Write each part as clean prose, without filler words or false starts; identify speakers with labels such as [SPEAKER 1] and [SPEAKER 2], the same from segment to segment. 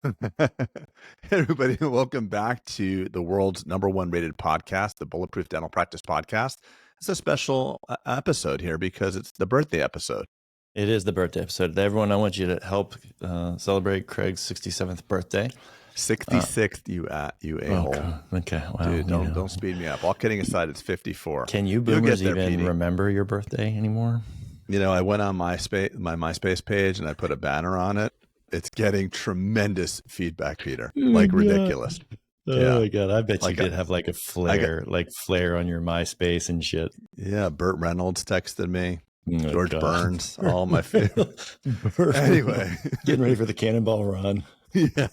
[SPEAKER 1] Hey everybody, welcome back to the world's #1 rated podcast, the Bulletproof Dental Practice Podcast. It's a special episode here because it's the birthday episode.
[SPEAKER 2] It is the birthday episode. Everyone, I want you to help celebrate Craig's 67th birthday.
[SPEAKER 1] 66th, you a-hole.
[SPEAKER 2] Okay, wow.
[SPEAKER 1] Dude, don't speed me up. All kidding aside, it's 54.
[SPEAKER 2] Can you boomers even remember your birthday anymore?
[SPEAKER 1] You know, I went on my MySpace page and I put a banner on it. It's getting tremendous feedback, Peter. Like ridiculous.
[SPEAKER 2] Oh my God. I bet you did have like a flare on your MySpace and shit.
[SPEAKER 1] Yeah. Burt Reynolds texted me. George Burns, all my favorite. Anyway.
[SPEAKER 2] Getting ready for the Cannonball Run.
[SPEAKER 1] Yeah.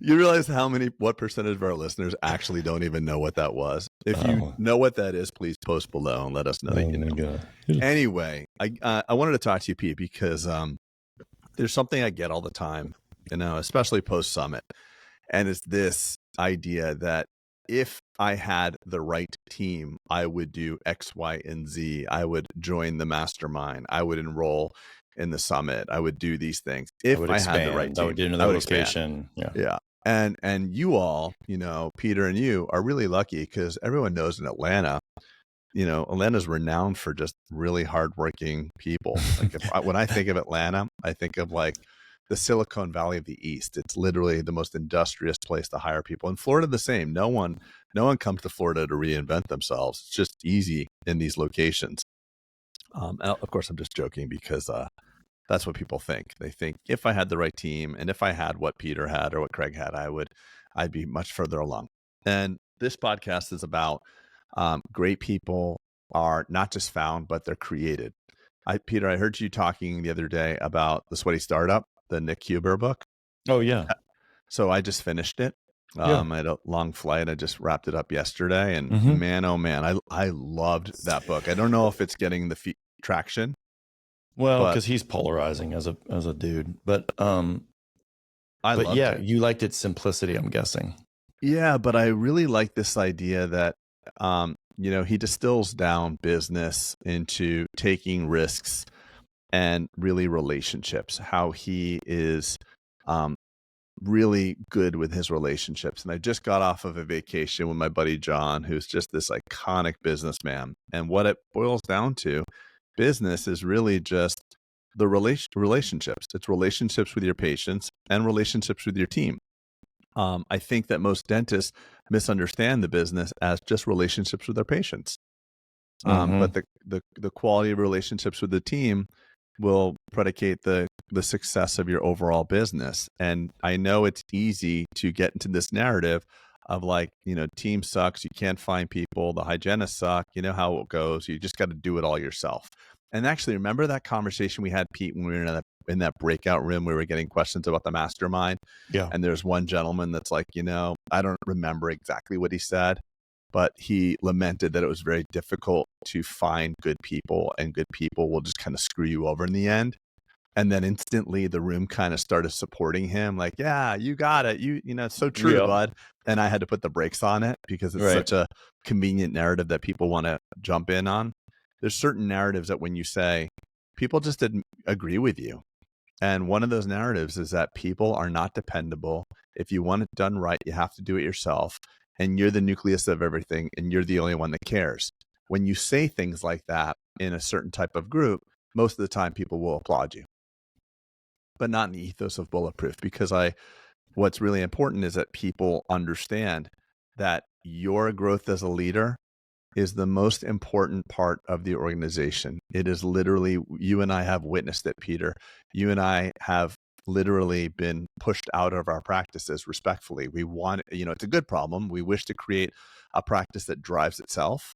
[SPEAKER 1] You realize what percentage of our listeners actually don't even know what that was? If you know what that is, please post below and let us know that you know. God. Anyway, I wanted to talk to you, Pete, because there's something I get all the time, you know, especially post-summit. And it's this idea that if I had the right team, I would do X, Y, and Z. I would join the mastermind. I would enroll in the summit. I would do these things. If I had the right team,
[SPEAKER 2] I would get another location.
[SPEAKER 1] Yeah. And you all, you know, Peter and you are really lucky because everyone knows in Atlanta, you know, Atlanta's renowned for just really hardworking people. Like when I think of Atlanta, I think of like the Silicon Valley of the East. It's literally the most industrious place to hire people. And Florida, the same. No one comes to Florida to reinvent themselves. It's just easy in these locations. And of course, I'm just joking because that's what people think. They think if I had the right team and if I had what Peter had or what Craig had, I'd be much further along. And this podcast is about great people are not just found, but they're created. Peter, I heard you talking the other day about The Sweaty Startup, the Nick Huber book.
[SPEAKER 2] Oh, yeah.
[SPEAKER 1] So I just finished it. I had a long flight. I just wrapped it up yesterday. And man, oh man, I loved that book. I don't know if it's getting the traction.
[SPEAKER 2] Well, because he's polarizing as a dude. But
[SPEAKER 1] loved it.
[SPEAKER 2] You liked its simplicity, I'm guessing.
[SPEAKER 1] Yeah, but I really like this idea that you know, he distills down business into taking risks and really relationships, how he is really good with his relationships. And I just got off of a vacation with my buddy John, who's just this iconic businessman. And what it boils down to, business is really just the relationships. It's relationships with your patients and relationships with your team. I think that most dentists misunderstand the business as just relationships with their patients. But the quality of relationships with the team will predicate the success of your overall business. And I know it's easy to get into this narrative of like, you know, team sucks, you can't find people, the hygienists suck, you know how it goes, you just got to do it all yourself. And actually, remember that conversation we had, Pete, when we were in that breakout room, we were getting questions about the mastermind.
[SPEAKER 2] Yeah.
[SPEAKER 1] And there's one gentleman that's like, you know, I don't remember exactly what he said, but he lamented that it was very difficult to find good people, and good people will just kind of screw you over in the end. And then instantly the room kind of started supporting him, like, yeah, you got it. You know, it's so true, bud. And I had to put the brakes on it because it's such a convenient narrative that people want to jump in on. There's certain narratives that when you say, people just didn't agree with you. And one of those narratives is that people are not dependable. If you want it done right, you have to do it yourself. And you're the nucleus of everything, and you're the only one that cares. When you say things like that in a certain type of group, most of the time people will applaud you. But not in the ethos of Bulletproof, because what's really important is that people understand that your growth as a leader is the most important part of the organization. It is literally, you and I have witnessed it, Peter. You and I have literally been pushed out of our practices respectfully. We want, you know, it's a good problem. We wish to create a practice that drives itself.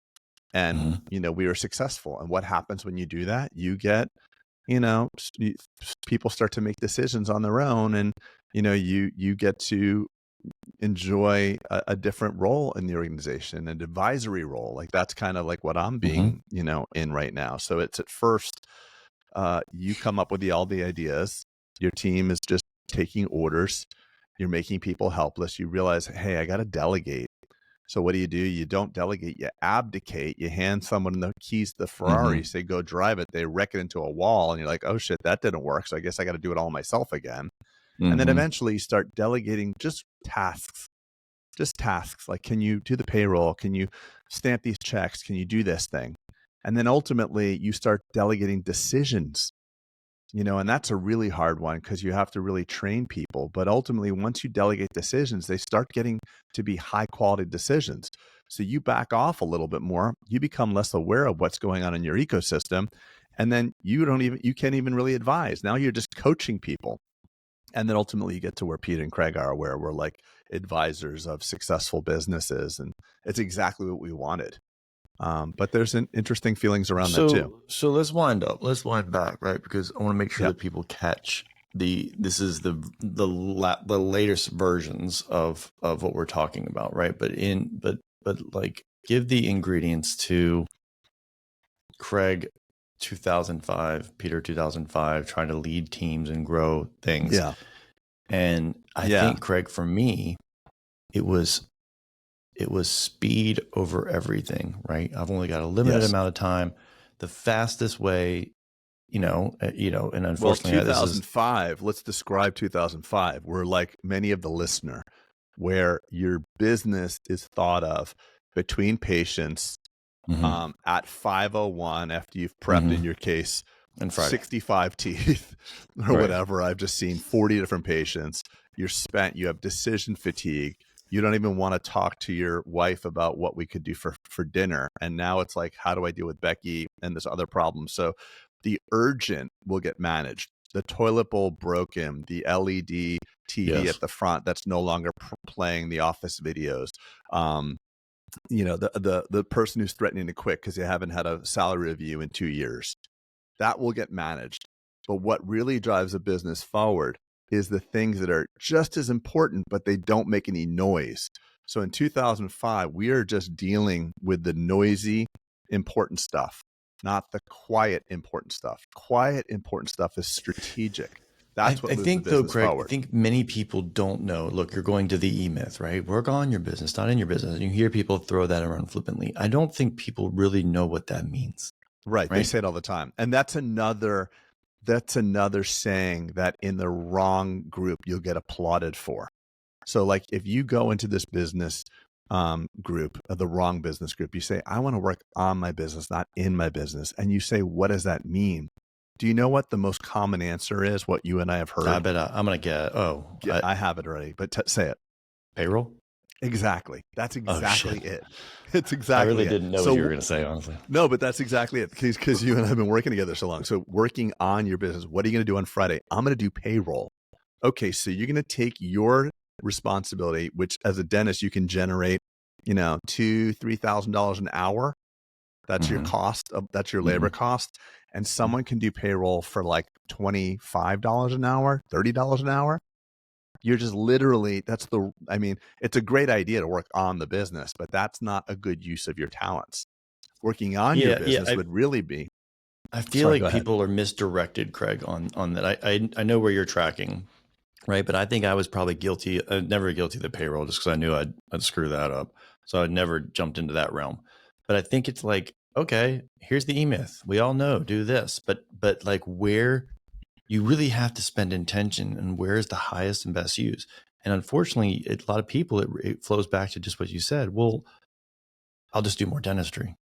[SPEAKER 1] And, you know, we are successful. And what happens when you do that? You get, you know, people start to make decisions on their own, and, you know, you get to enjoy a different role in the organization, an advisory role. Like that's kind of like what I'm being, you know, in right now. So it's at first, you come up with all the ideas. Your team is just taking orders. You're making people helpless. You realize, hey, I got to delegate. So what do? You don't delegate, you abdicate. You hand someone the keys to the Ferrari, say, go drive it. They wreck it into a wall. And you're like, oh shit, that didn't work. So I guess I got to do it all myself again. And then
[SPEAKER 2] Mm-hmm.
[SPEAKER 1] eventually you start delegating just tasks. Like, can you do the payroll? Can you stamp these checks? Can you do this thing? And then ultimately you start delegating decisions, and that's a really hard one because you have to really train people. But ultimately, once you delegate decisions, they start getting to be high quality decisions. So you back off a little bit more, you become less aware of what's going on in your ecosystem. And then you can't even really advise. Now you're just coaching people. And then ultimately you get to where Peter and Craig are, where we're like advisors of successful businesses. And it's exactly what we wanted. But there's interesting feelings around that too.
[SPEAKER 2] So let's wind back, right? Because I want to make sure
[SPEAKER 1] Yep.
[SPEAKER 2] that people catch this is the latest versions of what we're talking about, right? But like give the ingredients to Craig 2005, Peter 2005, trying to lead teams and grow things.
[SPEAKER 1] Yeah.
[SPEAKER 2] And I think, Craig, for me, it was speed over everything, right? I've only got a limited amount of time. The fastest way, and unfortunately,
[SPEAKER 1] 2005, let's describe 2005. We're like many of the listener, where your business is thought of between patients at 5:01 after you've prepped, in your case,
[SPEAKER 2] and Friday.
[SPEAKER 1] 65 teeth or whatever. I've just seen 40 different patients. You're spent. You have decision fatigue. You don't even want to talk to your wife about what we could do for dinner. And now it's like, how do I deal with Becky and this other problem? So the urgent will get managed. The toilet bowl broken, the LED TV at the front that's no longer playing the office videos. The person who's threatening to quit because they haven't had a salary review in 2 years. That will get managed. But what really drives a business forward is the things that are just as important, but they don't make any noise. So in 2005, we are just dealing with the noisy, important stuff, not the quiet, important stuff. Quiet, important stuff is strategic. That's what
[SPEAKER 2] I think, though, Craig,
[SPEAKER 1] forward.
[SPEAKER 2] I think many people don't know. Look, you're going to the E-Myth, right? Work on your business, not in your business. And you hear people throw that around flippantly. I don't think people really know what that means.
[SPEAKER 1] Right. They say it all the time. And that's another saying that in the wrong group, you'll get applauded for. So like if you go into this business group, the wrong business group, you say, I want to work on my business, not in my business. And you say, what does that mean? Do you know what the most common answer is? What you and I have heard?
[SPEAKER 2] I bet I'm going to get,
[SPEAKER 1] I have it already, but say it.
[SPEAKER 2] Payroll?
[SPEAKER 1] Exactly. That's exactly it. It's exactly
[SPEAKER 2] I really
[SPEAKER 1] it.
[SPEAKER 2] didn't know what you were going to say, honestly.
[SPEAKER 1] No, but that's exactly it. Because you and I have been working together so long. So working on your business, what are you going to do on Friday? I'm going to do payroll. Okay, so you're going to take your responsibility, which as a dentist, you can generate, $2,000-$3,000 an hour. That's your cost. That's your labor cost. And someone can do payroll for like $25 an hour, $30 an hour. You're just literally, it's a great idea to work on the business, but that's not a good use of your talents. Working on your business would really be.
[SPEAKER 2] I feel like people are misdirected, Craig, on that. I know where you're tracking, right? But I think I was probably never guilty of the payroll just because I knew I'd screw that up. So I never jumped into that realm. But I think it's like, okay, here's the E-Myth. We all know, do this. But like where you really have to spend intention and where is the highest and best use. And unfortunately, a lot of people, it flows back to just what you said. Well, I'll just do more dentistry,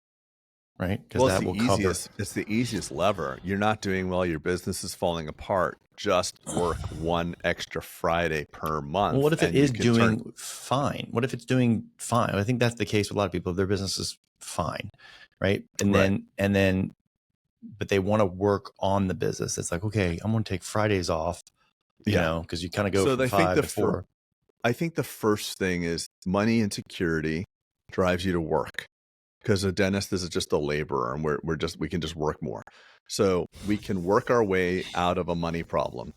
[SPEAKER 2] right? Because that will cover.
[SPEAKER 1] It's the easiest lever. You're not doing well. Your business is falling apart. Just work one extra Friday per month.
[SPEAKER 2] Well, what if it is doing fine? What if it's doing fine? I think that's the case with a lot of people. Their business is fine, right? But they want to work on the business. It's like, okay, I'm going to take Fridays off, because you kind of go from 5 to 4.
[SPEAKER 1] I think the first thing is money insecurity drives you to work, because a dentist is just a laborer, and we can just work more. So we can work our way out of a money problem.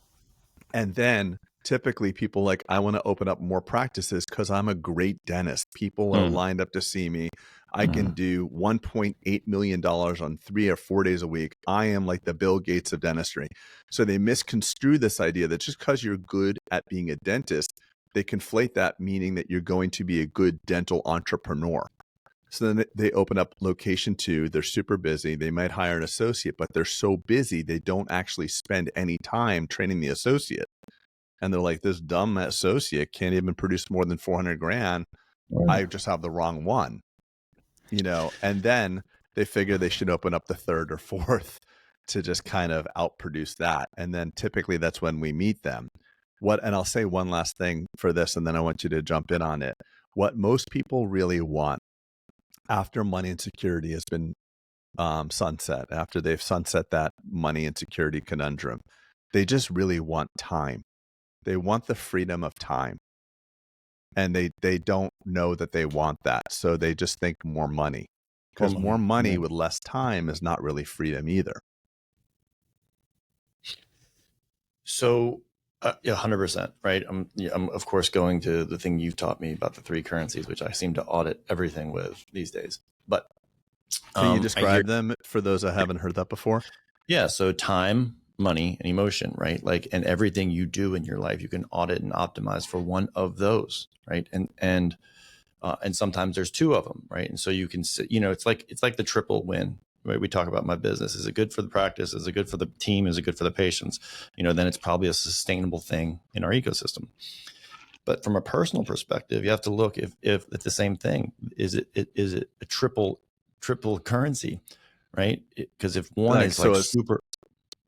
[SPEAKER 1] And then typically people like, I want to open up more practices because I'm a great dentist. People are lined up to see me. I can do $1.8 million on 3 or 4 days a week. I am like the Bill Gates of dentistry. So they misconstrue this idea that just because you're good at being a dentist, they conflate that meaning that you're going to be a good dental entrepreneur. So then they open up location 2. They're super busy. They might hire an associate, but they're so busy, they don't actually spend any time training the associate. And they're like, this dumb associate can't even produce more than 400 grand. I just have the wrong one, and then they figure they should open up the third or fourth to just kind of outproduce that. And then typically that's when we meet them. And I'll say one last thing for this, and then I want you to jump in on it. What most people really want after money and security has been sunset, after they've sunset that money and security conundrum, they just really want time. They want the freedom of time. And they don't know that they want that. So they just think more money. Because more money with less time is not really freedom either.
[SPEAKER 2] So, 100%, right? I'm of course going to the thing you've taught me about the three currencies, which I seem to audit everything with these days. But
[SPEAKER 1] can you describe them for those that haven't heard that before?
[SPEAKER 2] Yeah. So time, money, and emotion, right? And everything you do in your life, you can audit and optimize for one of those, right? And sometimes there's two of them, right? And so you can, it's like the triple win, right? We talk about my business. Is it good for the practice? Is it good for the team? Is it good for the patients? Then it's probably a sustainable thing in our ecosystem. But from a personal perspective, you have to look if it's the same thing. Is it a triple currency, right? Because if one is super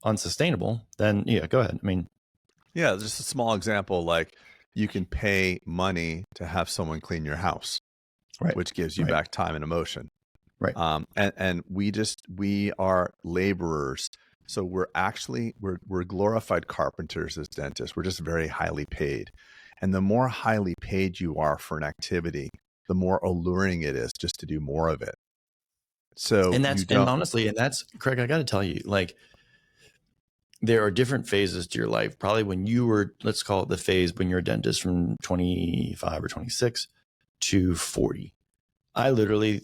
[SPEAKER 2] unsustainable, then go ahead.
[SPEAKER 1] Just a small example, like you can pay money to have someone clean your house,
[SPEAKER 2] right,
[SPEAKER 1] which gives you back time and emotion,
[SPEAKER 2] right?
[SPEAKER 1] And we are laborers, so we're glorified carpenters as dentists. We're just very highly paid, and the more highly paid you are for an activity, the more alluring it is just to do more of it. So
[SPEAKER 2] and honestly, Craig, I got to tell you, like, there are different phases to your life. Probably when you were, let's call it the phase when you're a dentist from 25 or 26 to 40. I literally,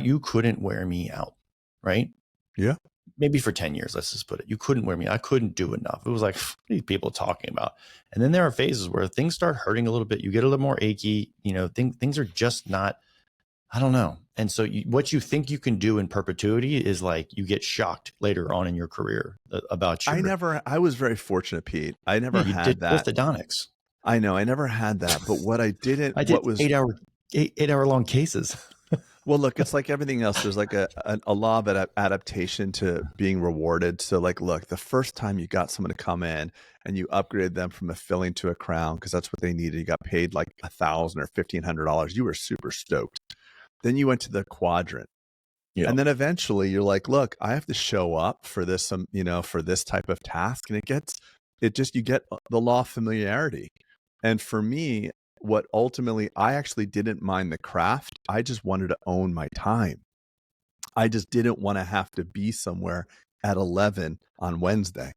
[SPEAKER 2] you couldn't wear me out, right?
[SPEAKER 1] Yeah.
[SPEAKER 2] Maybe for 10 years, let's just put it. You couldn't wear me. I couldn't do enough. It was like, what are these people talking about? And then there are phases where things start hurting a little bit. You get a little more achy, things are just not, I don't know. And so what you think you can do in perpetuity is like you get shocked later on in your career about your...
[SPEAKER 1] I was very fortunate, Pete. I never had that.
[SPEAKER 2] Orthodontics.
[SPEAKER 1] I know. I never had that. But what I didn't...
[SPEAKER 2] I did 8-hour long cases.
[SPEAKER 1] Well, look, it's like everything else. There's like a law of adaptation to being rewarded. So like, look, the first time you got someone to come in and you upgraded them from a filling to a crown, because that's what they needed. You got paid like $1,000 or $1,500. You were super stoked. Then you went to the quadrant. Yeah. And then eventually you're like, look, I have to show up for this, for this type of task. And you get the law of familiarity. And for me, what ultimately, I actually didn't mind the craft. I just wanted to own my time. I just didn't want to have to be somewhere at 11 on Wednesday.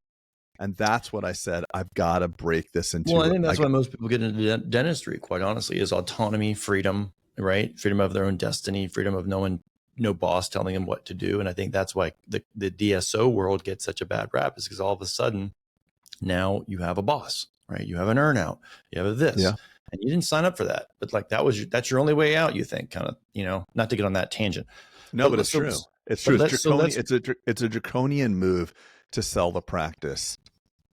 [SPEAKER 1] And that's what I said. I've got to break this into.
[SPEAKER 2] Well, I think that's why most people get into dentistry, quite honestly, is autonomy, freedom, right? Freedom of their own destiny, freedom of no boss telling them what to do. And I think that's why the DSO world gets such a bad rap, is because all of a sudden now you have a boss, right? You have an earnout, you have this, and you didn't sign up for that. But like that's your only way out, you think, kind of, not to get on that tangent.
[SPEAKER 1] No, but it's true. It's true. It's a draconian move to sell the practice.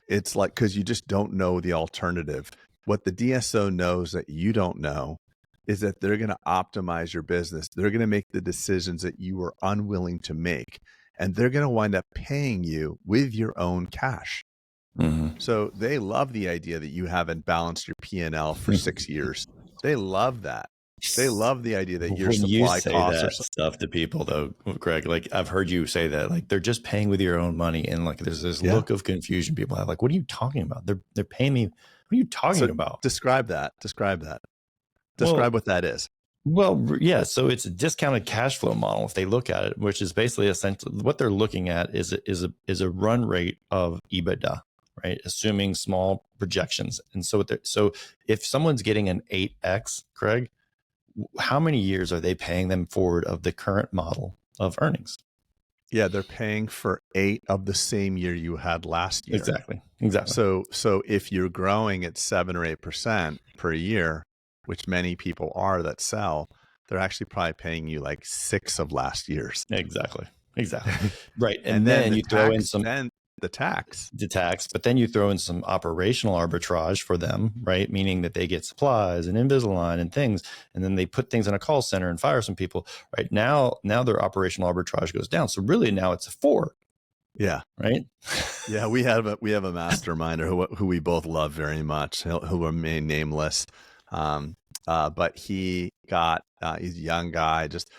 [SPEAKER 1] It's like, because you just don't know the alternative. What the DSO knows that you don't know is that they're going to optimize your business. They're going to make the decisions that you were unwilling to make, and they're going to wind up paying you with your own cash. Mm-hmm. So they love the idea that you haven't balanced your P&L for 6 years. They love that. They love the idea that your supply costs
[SPEAKER 2] that stuff to people, though, Greg. Like, I've heard you say that, like, they're just paying with your own money, and like there's this look of confusion people have. Like, what are you talking about? They're paying me. What are you talking about?
[SPEAKER 1] Describe that. Describe what that is.
[SPEAKER 2] Well, yeah. So it's a discounted cash flow model, if they look at it, which is basically essentially what they're looking at is a run rate of EBITDA, right? Assuming small projections. And so if someone's getting an 8x, Craig, how many years are they paying them forward of the current model of earnings?
[SPEAKER 1] Yeah, they're paying for 8 of the same year you had last year.
[SPEAKER 2] Exactly.
[SPEAKER 1] So if you're growing at 7 or 8% per year, which many people are that sell, they're actually probably paying you like 6 of last year's.
[SPEAKER 2] Exactly. Right. And then you throw in some.
[SPEAKER 1] the tax.
[SPEAKER 2] But then you throw in some operational arbitrage for them, right? Meaning that they get supplies and Invisalign and things, and then they put things in a call center and fire some people. Right now their operational arbitrage goes down. So really now it's a 4.
[SPEAKER 1] Yeah.
[SPEAKER 2] Right.
[SPEAKER 1] Yeah. We have a masterminder who we both love very much. He'll remain nameless. But he's a young guy, just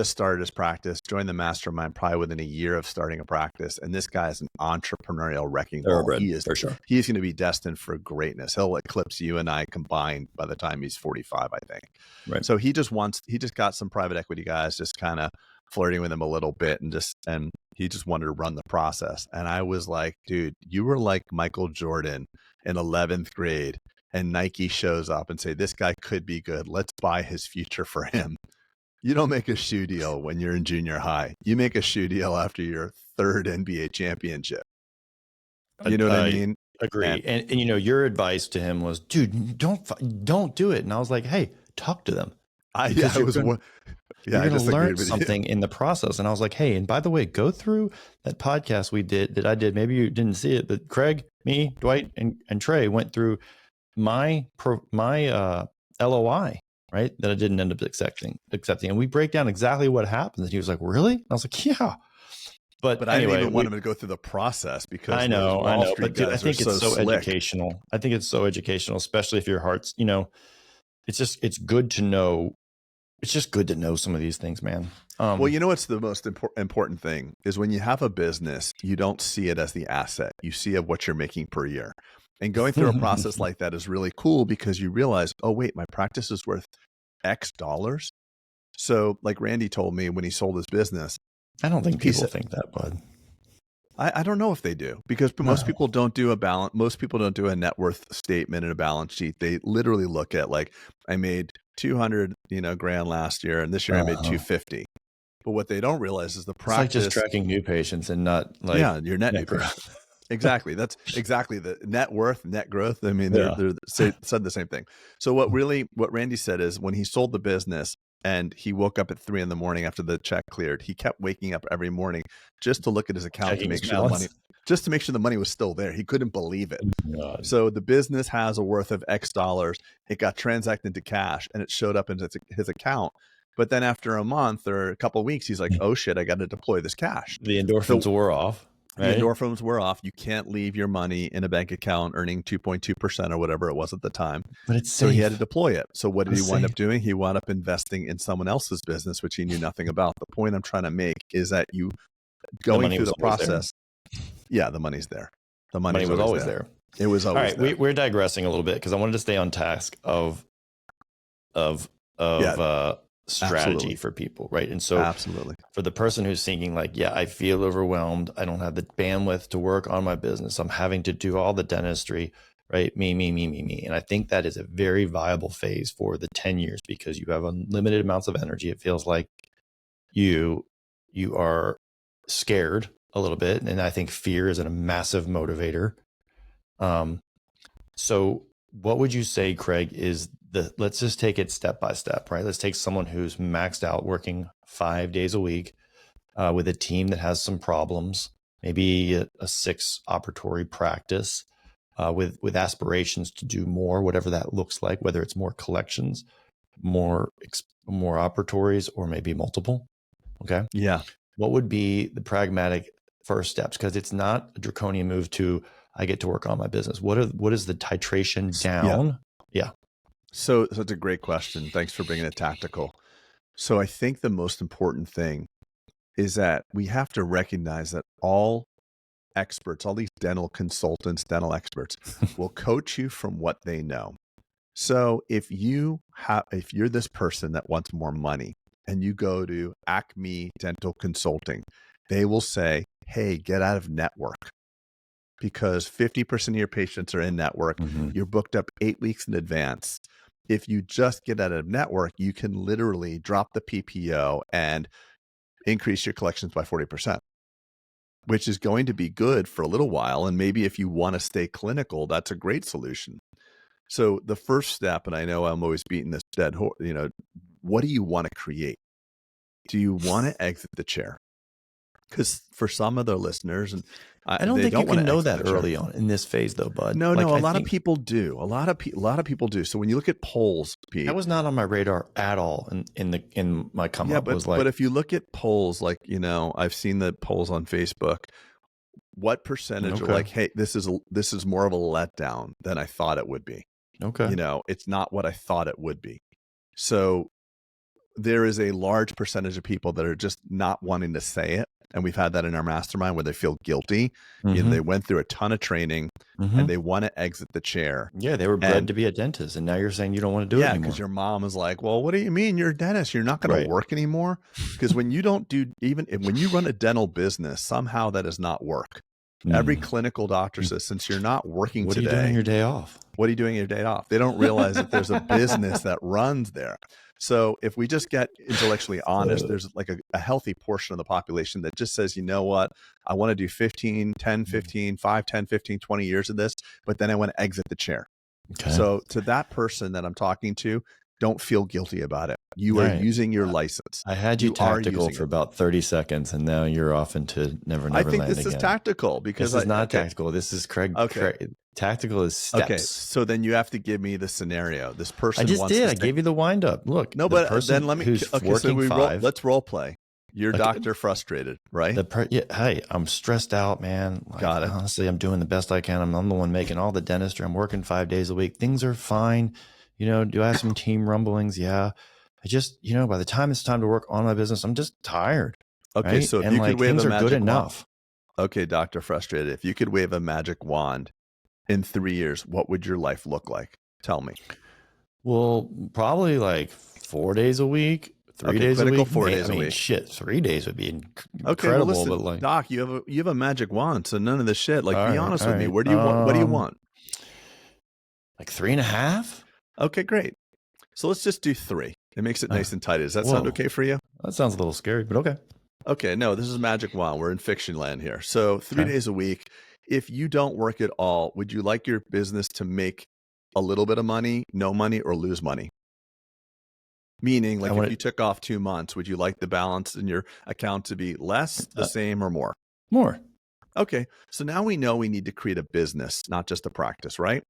[SPEAKER 1] started his practice, joined the mastermind probably within a year of starting a practice. And this guy is an entrepreneurial wrecking ball. He is, for sure. He's going to be destined for greatness. He'll eclipse you and I combined by the time he's 45, I think. Right. So he just got some private equity guys just kind of flirting with him a little bit and he just wanted to run the process. And I was like, dude, you were like Michael Jordan in 11th grade and Nike shows up and say, this guy could be good. Let's buy his future for him. You don't make a shoe deal when you're in junior high. You make a shoe deal after your 3rd NBA championship. You know what I mean?
[SPEAKER 2] Agree. And you know, your advice to him was, dude, don't do it. And I was like, hey, talk to them. You're going to learn something in the process. And I was like, hey, and by the way, go through that podcast that I did. Maybe you didn't see it, but Craig, me, Dwight, and Trey went through my LOI. Right. That I didn't end up accepting. And we break down exactly what happens. And he was like, really? And I was like, yeah. But
[SPEAKER 1] I didn't even want him to go through the process because
[SPEAKER 2] I know. But dude, I think it's so educational. I think it's so educational, especially if your heart's, you know, it's good to know. It's just good to know some of these things, man.
[SPEAKER 1] Well, you know, what's the most important thing is when you have a business, you don't see it as the asset. You see it what you're making per year. And going through a process like that is really cool because you realize, oh, wait, my practice is worth X dollars. So like Randy told me when he sold his business.
[SPEAKER 2] I don't think people think that, bud.
[SPEAKER 1] I don't know if they do because most people don't do most people don't do a net worth statement and a balance sheet. They literally look at like, I made 200, grand last year and this year I made 250. But what they don't realize is the practice.
[SPEAKER 2] It's like just tracking new patients and not like
[SPEAKER 1] your net new growth. Exactly. That's exactly the net worth, net growth. I mean, they're said the same thing. So what Randy said is when he sold the business and he woke up at 3 a.m. after the check cleared, he kept waking up every morning just to look at his account to make sure the money was still there. He couldn't believe it. God. So the business has a worth of X dollars. It got transacted into cash and it showed up into his account. But then after a month or a couple of weeks, he's like, oh shit, I got to deploy this cash.
[SPEAKER 2] The endorphins wore off. Right?
[SPEAKER 1] The endorphins were off. You can't leave your money in a bank account earning 2.2% or whatever it was at the time.
[SPEAKER 2] But it's
[SPEAKER 1] so he had to deploy it. So what did he wind up doing? He wound up investing in someone else's business, which he knew nothing about. The point I'm trying to make is that you going through the process. Yeah, the money's there. The money was always there. It was always there.
[SPEAKER 2] All right, we're digressing a little bit because I wanted to stay on task of strategy
[SPEAKER 1] absolutely.
[SPEAKER 2] For people, right? And so
[SPEAKER 1] absolutely
[SPEAKER 2] for the person who's thinking like, yeah, I feel overwhelmed, I don't have the bandwidth to work on my business, I'm having to do all the dentistry, right? Me. And I think that is a very viable phase for the 10 years because you have unlimited amounts of energy. It feels like you are scared a little bit, and I think fear is a massive motivator. So what would you say, Craig, is let's just take it step by step, right? Let's take someone who's maxed out working 5 days a week with a team that has some problems, maybe a 6 operatory practice with aspirations to do more, whatever that looks like, whether it's more collections, more operatories, or maybe multiple. Okay.
[SPEAKER 1] Yeah.
[SPEAKER 2] What would be the pragmatic first steps? Because it's not a draconian move to, I get to work on my business. What is the titration down? Yeah.
[SPEAKER 1] So it's a great question. Thanks for bringing it tactical. So I think the most important thing is that we have to recognize that all experts, all these dental consultants, dental experts will coach you from what they know. So if you're this person that wants more money and you go to Acme Dental Consulting, they will say, hey, get out of network. Because 50% of your patients are in network. Mm-hmm. You're booked up 8 weeks in advance. If you just get out of network, you can literally drop the PPO and increase your collections by 40%, which is going to be good for a little while. And maybe if you want to stay clinical, that's a great solution. So the first step, and I know I'm always beating this dead horse, what do you want to create? Do you want to exit the chair? Because for some of the listeners, and
[SPEAKER 2] I don't
[SPEAKER 1] They
[SPEAKER 2] think you
[SPEAKER 1] don't want
[SPEAKER 2] can
[SPEAKER 1] to
[SPEAKER 2] know
[SPEAKER 1] exit
[SPEAKER 2] that
[SPEAKER 1] the chair.
[SPEAKER 2] early on in this phase, though, bud.
[SPEAKER 1] No,
[SPEAKER 2] Like,
[SPEAKER 1] no, a
[SPEAKER 2] I
[SPEAKER 1] lot of
[SPEAKER 2] think
[SPEAKER 1] people do. A lot of people do. So when you look at polls, Pete,
[SPEAKER 2] that was not on my radar at all in my come up. Was like,
[SPEAKER 1] but if you look at polls, like, you know, I've seen the polls on Facebook. What percentage are
[SPEAKER 2] okay,
[SPEAKER 1] like, hey, this is more of a letdown than I thought it would be.
[SPEAKER 2] okay,
[SPEAKER 1] You know, it's not what I thought it would be. So there is a large percentage of people that are just not wanting to say it. And we've had that in our mastermind where they feel guilty. You know, they went through a ton of training and they want to exit the chair.
[SPEAKER 2] Yeah, they were bred to be a dentist, and now you're saying you don't want to do it anymore.
[SPEAKER 1] Because your mom is like, well, what do you mean? You're a dentist. You're not going to work anymore? Because when you don't do, when you run a dental business, somehow that is not work. Every clinical doctor says, since you're not working
[SPEAKER 2] what
[SPEAKER 1] today,
[SPEAKER 2] are you doing on your day off?
[SPEAKER 1] What are you doing your day off? They don't realize that there's a business that runs there. So if we just get intellectually honest, there's like a healthy portion of the population that just says, you know what, I want to do 15, 10, 15, 5, 10, 15, 20 years of this, but then I want to exit the chair. Okay. So to that person that I'm talking to, don't feel guilty about it. You are using your license.
[SPEAKER 2] I had you tactical for about 30 seconds, and now you're off into Never
[SPEAKER 1] I think
[SPEAKER 2] Land
[SPEAKER 1] this is tactical because
[SPEAKER 2] this is not tactical. This is Craig. Tactical is steps. Okay,
[SPEAKER 1] so then you have to give me the scenario. This person.
[SPEAKER 2] I just did. I gave you the wind up. Look,
[SPEAKER 1] no, but then let me. Okay, so let's role play. You're doctor frustrated, right?
[SPEAKER 2] Hey, I'm stressed out, man. Like, got it. Honestly, I'm doing the best I can. I'm the one making all the dentistry. I'm working 5 days a week. Things are fine. You know, do I have some team rumblings? Yeah. I just, you know, by the time it's time to work on my business, I'm just tired.
[SPEAKER 1] Okay,
[SPEAKER 2] right?
[SPEAKER 1] so if
[SPEAKER 2] and
[SPEAKER 1] you could wave
[SPEAKER 2] things
[SPEAKER 1] a
[SPEAKER 2] are
[SPEAKER 1] magic
[SPEAKER 2] good
[SPEAKER 1] wand.
[SPEAKER 2] enough.
[SPEAKER 1] Okay, Dr. Frustrated, if you could wave a magic wand in 3 years, what would your life look like? Tell me.
[SPEAKER 2] Well, probably like 4 days a week, 3 days a week.
[SPEAKER 1] 4 days a week.
[SPEAKER 2] Shit, 3 days would be incredible.
[SPEAKER 1] Okay, well, listen,
[SPEAKER 2] but like,
[SPEAKER 1] Doc, you have a magic wand, so none of this shit. Like, be honest with me. Where do you want? What do you want?
[SPEAKER 2] Like 3.5.
[SPEAKER 1] Okay, great. So let's just do 3. It makes it nice and tight. Does that sound okay for you?
[SPEAKER 2] That sounds a little scary, but okay.
[SPEAKER 1] Okay, no, this is magic wand. We're in fiction land here. So 3 days a week. If you don't work at all, would you like your business to make a little bit of money, no money, or lose money? Meaning, like if you took off 2 months, would you like the balance in your account to be less, the same, or more?
[SPEAKER 2] More.
[SPEAKER 1] Okay, so now we know we need to create a business, not just a practice, right?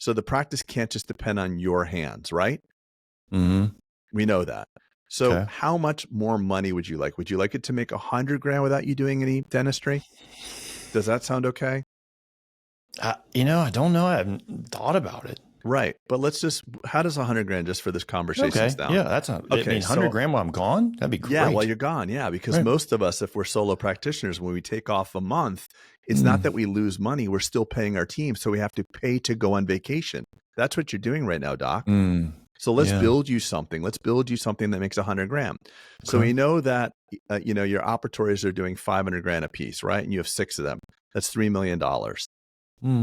[SPEAKER 1] So the practice can't just depend on your hands, right?
[SPEAKER 2] Mm-hmm.
[SPEAKER 1] We know that. So how much more money would you like? Would you like it to make $100,000 without you doing any dentistry? Does that sound okay?
[SPEAKER 2] You know, I don't know. I haven't thought about it.
[SPEAKER 1] Right. But let's just, how does $100,000 just for this conversation sound?
[SPEAKER 2] Yeah, that's not, I mean, $100,000 while I'm gone? That'd be great.
[SPEAKER 1] Yeah, while you're gone. Yeah, because most of us, if we're solo practitioners, when we take off a month, it's not that we lose money. We're still paying our team. So we have to pay to go on vacation. That's what you're doing right now, Doc. So let's build you something. Let's build you something that makes $100,000. So we know that, you know, your operatories are doing $500,000 a piece, right? And you have 6 of them. That's $3 million.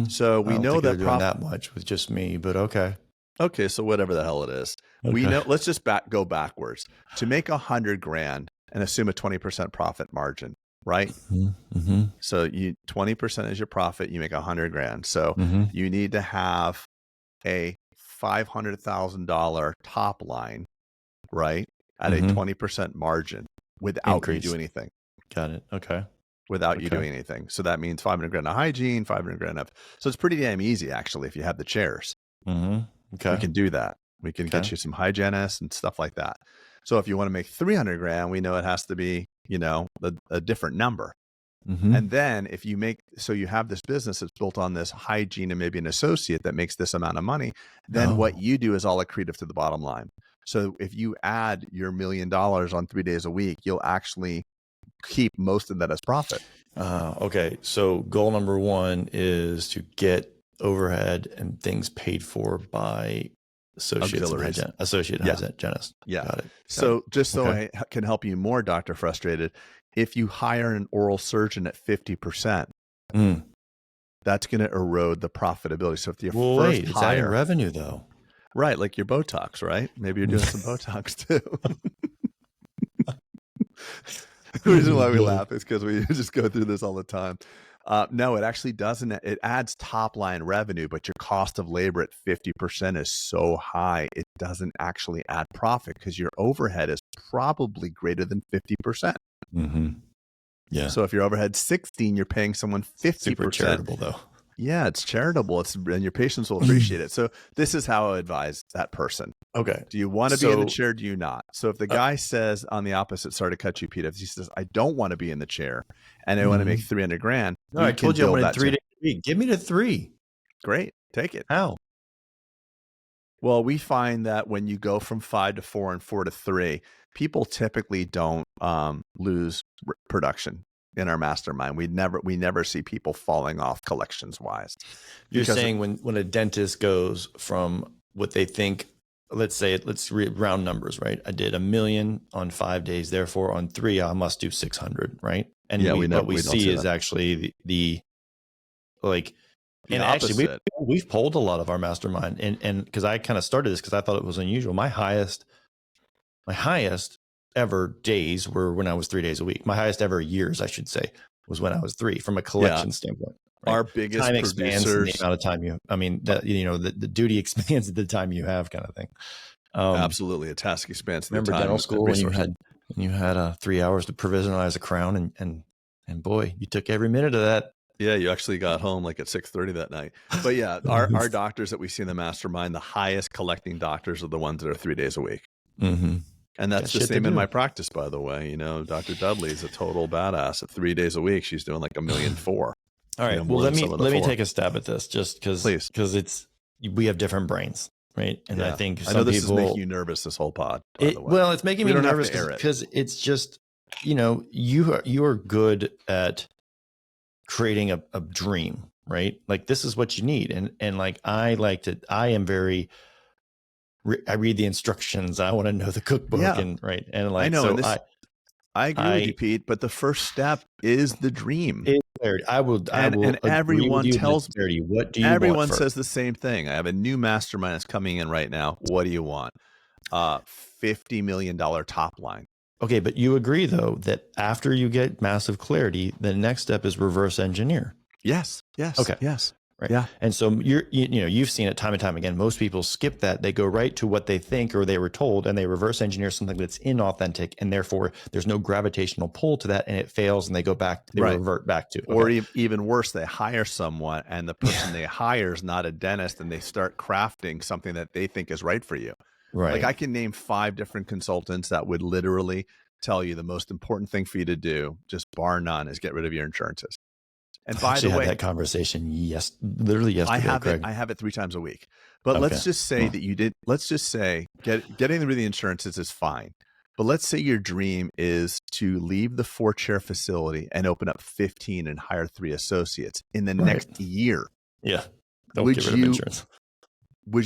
[SPEAKER 1] So we know that
[SPEAKER 2] doing that much with just me, but okay.
[SPEAKER 1] Okay, so whatever the hell it is, we know. Let's just go backwards to make $100,000 and assume a 20% profit margin, right? So 20% is your profit. You make $100,000. So you need to have a $500,000 top line, right? At a 20% margin without you doing anything.
[SPEAKER 2] Got it. Okay.
[SPEAKER 1] Without you doing anything. So that means $500,000 of hygiene, $500,000 of, so it's pretty damn easy actually if you have the chairs.
[SPEAKER 2] Okay.
[SPEAKER 1] We can do that. We can get you some hygienists and stuff like that. So if you want to make $300,000, we know it has to be, you know, a different number. And then if you make, so you have this business that's built on this hygiene and maybe an associate that makes this amount of money, then what you do is all accretive to the bottom line. So if you add your $1 million on 3 days a week, you'll actually keep most of that as profit.
[SPEAKER 2] Okay. So goal number 1 is to get overhead and things paid for by associate hygienist.
[SPEAKER 1] Yeah.
[SPEAKER 2] Got it.
[SPEAKER 1] So just so I can help you more, Dr. Frustrated, if you hire an oral surgeon at 50%, that's going to erode the profitability. So if your first
[SPEAKER 2] it's adding revenue though.
[SPEAKER 1] Right. Like your Botox, right? Maybe you're doing some Botox too. The reason why we laugh is because we just go through this all the time. No, it actually doesn't. It adds top line revenue, but your cost of labor at 50% is so high, it doesn't actually add profit because your overhead is probably greater than 50%.
[SPEAKER 2] Yeah.
[SPEAKER 1] So if your overhead's 16, you're paying someone 50%.
[SPEAKER 2] Super charitable though.
[SPEAKER 1] Yeah, it's charitable. And your patients will appreciate it. So this is how I advise that person.
[SPEAKER 2] Okay.
[SPEAKER 1] Do you want to be in the chair? Do you not? So if the guy says on the opposite, sorry to cut you, Pete, if he says, I don't want to be in the chair and I want to make $300,000.
[SPEAKER 2] No, I told you I wanted 3 days a week. Give me the 3.
[SPEAKER 1] Great. Take it.
[SPEAKER 2] How?
[SPEAKER 1] Well, we find that when you go from 5 to 4 and 4 to 3, people typically don't lose production in our mastermind. We never see people falling off collections wise.
[SPEAKER 2] You're saying when a dentist goes from what they think, let's round numbers, right? I did $1 million on 5 days, therefore on 3 I must do 600, right? And what we see is actually the and actually we've polled a lot of our mastermind, and because I kind of started this because I thought it was unusual. My highest ever days were when I was 3 days a week. My highest ever years, I should say, was when I was 3 from a collection standpoint. Right?
[SPEAKER 1] Our biggest
[SPEAKER 2] time
[SPEAKER 1] producers,
[SPEAKER 2] expands the amount of time the duty expands the time you have, kind of thing.
[SPEAKER 1] Absolutely, a task expands.
[SPEAKER 2] Remember dental school when you had 3 hours to provisionalize a crown, and boy, you took every minute of that.
[SPEAKER 1] Yeah, you actually got home like at 6:30 that night. But yeah, our doctors that we see in the mastermind, the highest collecting doctors are the ones that are 3 days a week.
[SPEAKER 2] Mm-hmm.
[SPEAKER 1] And that's the same in my practice, by the way. You know, Dr. Dudley is a total badass. At 3 days a week, she's doing like $1.4 million. All
[SPEAKER 2] right. Well, let me take a stab at this, just because we have different brains, right? And I think
[SPEAKER 1] I know this is making you nervous. This whole pod. By the way.
[SPEAKER 2] Well, it's making me nervous because it's just you are good at creating a dream, right? Like this is what you need, and like I read the instructions. I want to know the cookbook, and like I know. So
[SPEAKER 1] I agree with you, Pete. But the first step is the dream.
[SPEAKER 2] I will.
[SPEAKER 1] And everyone tells
[SPEAKER 2] me, what do you want?
[SPEAKER 1] Everyone says the same thing. I have a new mastermind that's coming in right now. What do you want? $50 million top line.
[SPEAKER 2] Okay, but you agree though that after you get massive clarity, the next step is reverse engineer.
[SPEAKER 1] Yes.
[SPEAKER 2] Okay.
[SPEAKER 1] Yes.
[SPEAKER 2] Right.
[SPEAKER 1] Yeah.
[SPEAKER 2] And so you've seen it time and time again. Most people skip that. They go right to what they think or they were told, and they reverse engineer something that's inauthentic, and therefore there's no gravitational pull to that, and it fails, and they go back. They revert back to. Okay.
[SPEAKER 1] Or even worse, they hire someone, and the person they hire is not a dentist, and they start crafting something that they think is right for you.
[SPEAKER 2] Right.
[SPEAKER 1] Like I can name 5 different consultants that would literally tell you the most important thing for you to do, just bar none, is get rid of your insurances. And by the way,
[SPEAKER 2] had that conversation literally yesterday. Craig.
[SPEAKER 1] I have it 3 times a week. But let's just say that you did. Let's just say getting rid of the insurances is fine. But let's say your dream is to leave the 4-chair facility and open up 15 and hire 3 associates in the next year.
[SPEAKER 2] Yeah. Would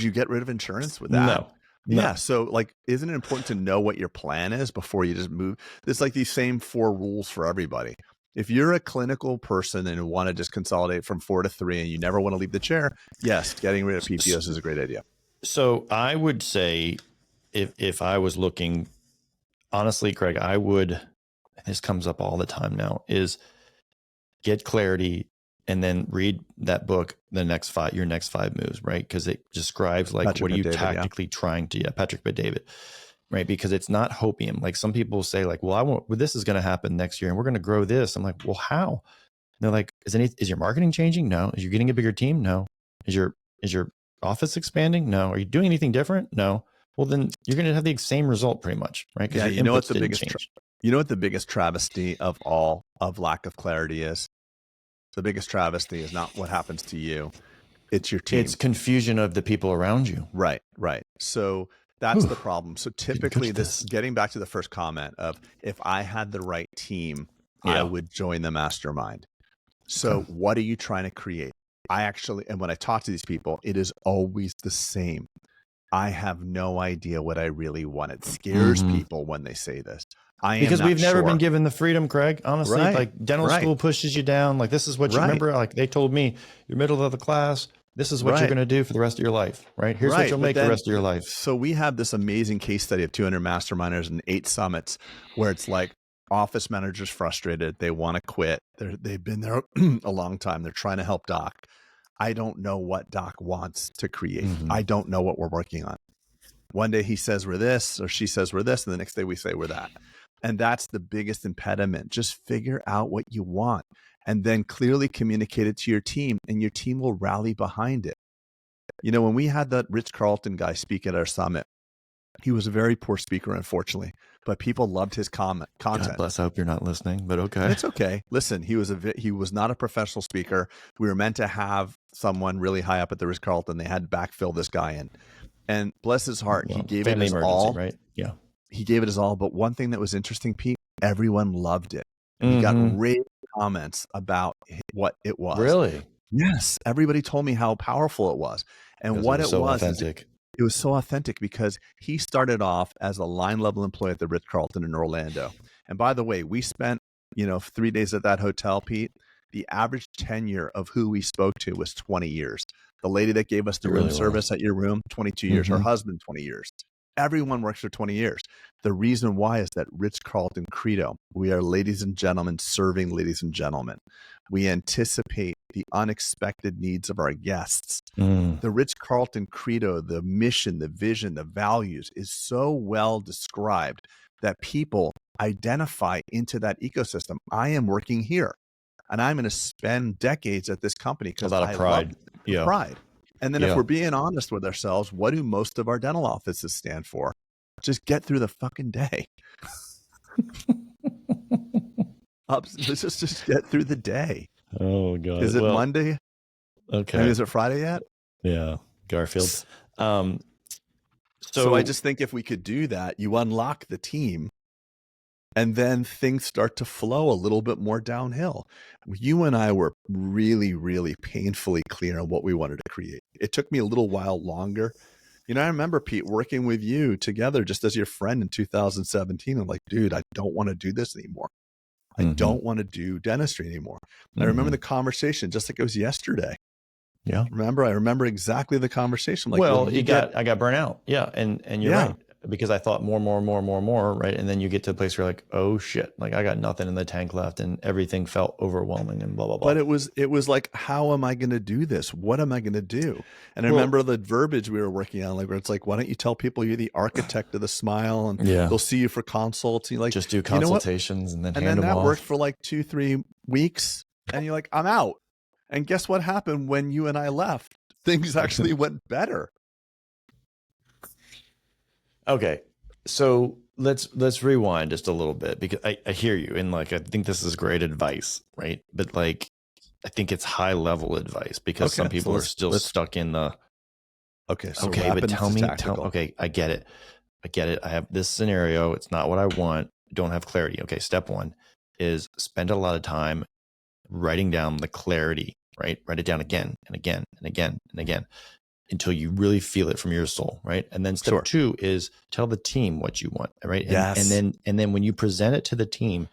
[SPEAKER 1] you get rid of insurance with that?
[SPEAKER 2] No.
[SPEAKER 1] Yeah. So like, isn't it important to know what your plan is before you just move? It's like these same 4 rules for everybody. If you're a clinical person and want to just consolidate from 4 to 3 and you never want to leave the chair, yes, getting rid of PPOs is a great idea.
[SPEAKER 2] So I would say if I was looking, honestly, Craig, I would, this comes up all the time now, is get clarity and then read that book, your next 5 moves, right? Because it describes like, Patrick what are you tactically trying to, Patrick Bet-David, right? Because it's not hopium. Like some people say like, well, this is going to happen next year and we're going to grow this. I'm like, well, how? And they're like, is your marketing changing? No. Is you getting a bigger team? No. Is your office expanding? No. Are you doing anything different? No. Well, then you're going to have the same result pretty much, right?
[SPEAKER 1] Yeah. You know what the biggest travesty of lack of clarity is? The biggest travesty is not what happens to you. It's your team.
[SPEAKER 2] It's confusion of the people around you.
[SPEAKER 1] Right. So that's the problem. So typically getting back to the first comment of if I had the right team, I would join the mastermind. So what are you trying to create? And when I talk to these people, it is always the same. I have no idea what I really want. It scares people when they say this. Because we've never
[SPEAKER 2] been given the freedom, Craig. Honestly, like dental school pushes you down. Like this is what you remember. Like they told me, you're middle of the class. This is what you're going to do for the rest of your life, right? Here's what you'll make the rest of your life.
[SPEAKER 1] So we have this amazing case study of 200 masterminders and 8 summits where it's like office managers frustrated. They want to quit. They've been there a long time. They're trying to help Doc. I don't know what Doc wants to create. I don't know what we're working on. One day he says we're this or she says we're this. And the next day we say we're that. And that's the biggest impediment. Just figure out what you want and then clearly communicate it to your team, and your team will rally behind it. You know, when we had that Rich Carlton guy speak at our summit, he was a very poor speaker, unfortunately, but people loved his content.
[SPEAKER 2] God bless. I hope you're not listening, but okay.
[SPEAKER 1] It's okay. Listen, he was not a professional speaker. We were meant to have someone really high up at the Rich Carlton. They had to backfill this guy in. And bless his heart, he gave it his all.
[SPEAKER 2] Right? Yeah.
[SPEAKER 1] He gave it his all. But one thing that was interesting, Pete, everyone loved it. He got rave comments about what it was.
[SPEAKER 2] Really?
[SPEAKER 1] Yes. Everybody told me how powerful it was. And what it was,
[SPEAKER 2] authentic.
[SPEAKER 1] It was so authentic because he started off as a line level employee at the Ritz Carlton in Orlando. And by the way, we spent, 3 days at that hotel, Pete. The average tenure of who we spoke to was 20 years. The lady that gave us the room service at your room, 22 years. Her husband, 20 years. Everyone works for 20 years. The reason why is that Ritz Carlton credo. We are ladies and gentlemen serving ladies and gentlemen. We anticipate the unexpected needs of our guests. The Ritz Carlton credo, the mission, the vision, the values is so well described that people identify into that ecosystem. I am working here and I'm going to spend decades at this company because I love pride. And then if we're being honest with ourselves, what do most of our dental offices stand for? Just get through the fucking day. Let's just get through the day.
[SPEAKER 2] Oh God.
[SPEAKER 1] Is it Monday?
[SPEAKER 2] Okay.
[SPEAKER 1] Maybe is it Friday yet?
[SPEAKER 2] Yeah. Garfield.
[SPEAKER 1] So I just think if we could do that, you unlock the team and then things start to flow a little bit more downhill. You and I were really, really painfully clear on what we wanted to create. It took me a little while longer. I remember, Pete, working with you together just as your friend in 2017. I'm like, dude, I don't want to do this anymore. I don't want to do dentistry anymore. I remember the conversation just like it was yesterday.
[SPEAKER 2] Yeah.
[SPEAKER 1] I remember exactly the conversation. Like,
[SPEAKER 2] I got burnt out. Yeah. And you're right. Because I thought more, right? And then you get to the place where you're like, oh shit, like I got nothing in the tank left and everything felt overwhelming and blah, blah, blah.
[SPEAKER 1] But it was like, how am I going to do this? What am I going to do? And I remember the verbiage we were working on, like where it's like, why don't you tell people you're the architect of the smile and they'll see you for consults. And you're like,
[SPEAKER 2] just do consultations and then hand them off.
[SPEAKER 1] And then that worked for like 2-3 weeks. And you're like, I'm out. And guess what happened when you and I left? Things actually went better.
[SPEAKER 2] Okay, so let's rewind just a little bit because I hear you and like I think this is great advice, right? But like I think it's high level advice because some people are still stuck in the
[SPEAKER 1] okay.
[SPEAKER 2] But tell me, I get it. I have this scenario. It's not what I want. Don't have clarity. Okay, step one is spend a lot of time writing down the clarity. Right, write it down again and again and again and again. Until you really feel it from your soul, right? And then step two is tell the team what you want, right?
[SPEAKER 1] Yes.
[SPEAKER 2] And then when you present it to the team,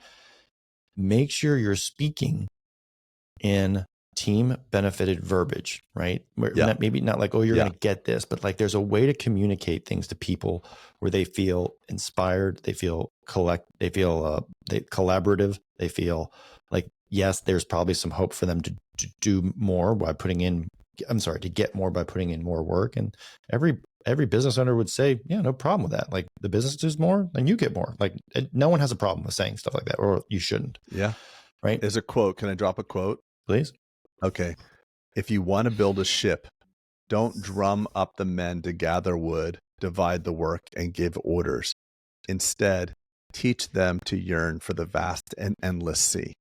[SPEAKER 2] make sure you're speaking in team benefited verbiage, right? Maybe not like, oh, you're going to get this, but like there's a way to communicate things to people where they feel inspired, they feel collaborative, they feel like, yes, there's probably some hope for them to do more by to get more by putting in more work. And every business owner would say, yeah, no problem with that. Like the business does more, then you get more. Like no one has a problem with saying stuff like that, or you shouldn't.
[SPEAKER 1] Yeah.
[SPEAKER 2] Right.
[SPEAKER 1] There's a quote. Can I drop a quote?
[SPEAKER 2] Please.
[SPEAKER 1] Okay. If you want to build a ship, don't drum up the men to gather wood, divide the work, and give orders. Instead, teach them to yearn for the vast and endless sea.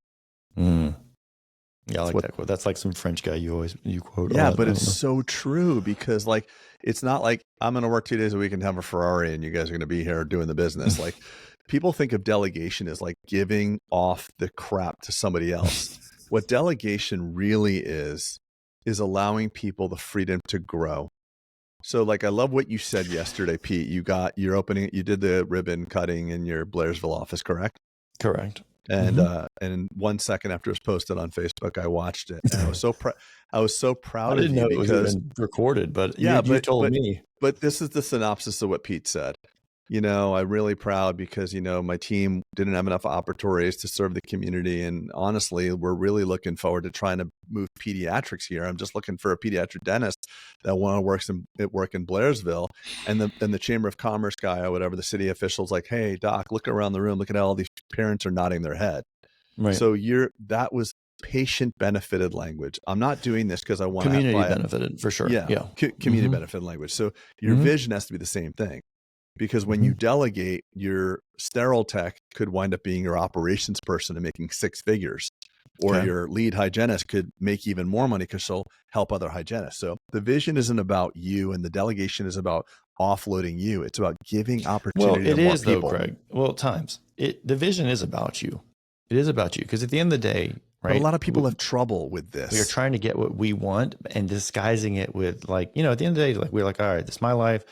[SPEAKER 2] Yeah, I like that quote. That's like some French guy you quote.
[SPEAKER 1] Yeah, but it's so true because like it's not like I'm going to work 2 days a week and have a Ferrari and you guys are going to be here doing the business. Like people think of delegation as like giving off the crap to somebody else. What delegation really is allowing people the freedom to grow. So like I love what you said yesterday, Pete. You did the ribbon cutting in your Blairsville office, correct?
[SPEAKER 2] Correct.
[SPEAKER 1] And and 1 second after it was posted on Facebook, I watched it, and I was so proud.
[SPEAKER 2] I didn't know it was even recorded, but you told me.
[SPEAKER 1] But this is the synopsis of what Pete said. I'm really proud because, my team didn't have enough opportunities to serve the community. And honestly, we're really looking forward to trying to move pediatrics here. I'm just looking for a pediatric dentist that want to work in Blairsville. And the Chamber of Commerce guy or whatever, the city official's like, hey, doc, look around the room. Look at how all these parents are nodding their head.
[SPEAKER 2] Right.
[SPEAKER 1] So that was patient benefited language. I'm not doing this because I want
[SPEAKER 2] community benefited for sure.
[SPEAKER 1] Yeah. Community benefited language. So your vision has to be the same thing. Because when you delegate, your sterile tech could wind up being your operations person and making 6 figures, or your lead hygienist could make even more money because she'll help other hygienists. So the vision isn't about you, and the delegation is about offloading you. It's about giving opportunity to more people.
[SPEAKER 2] Though, Craig. Well, at times the vision is about you. It is about you because at the end of the day, right?
[SPEAKER 1] But a lot of people have trouble with this.
[SPEAKER 2] We are trying to get what we want and disguising it with at the end of the day, we're like, all right, this is my life.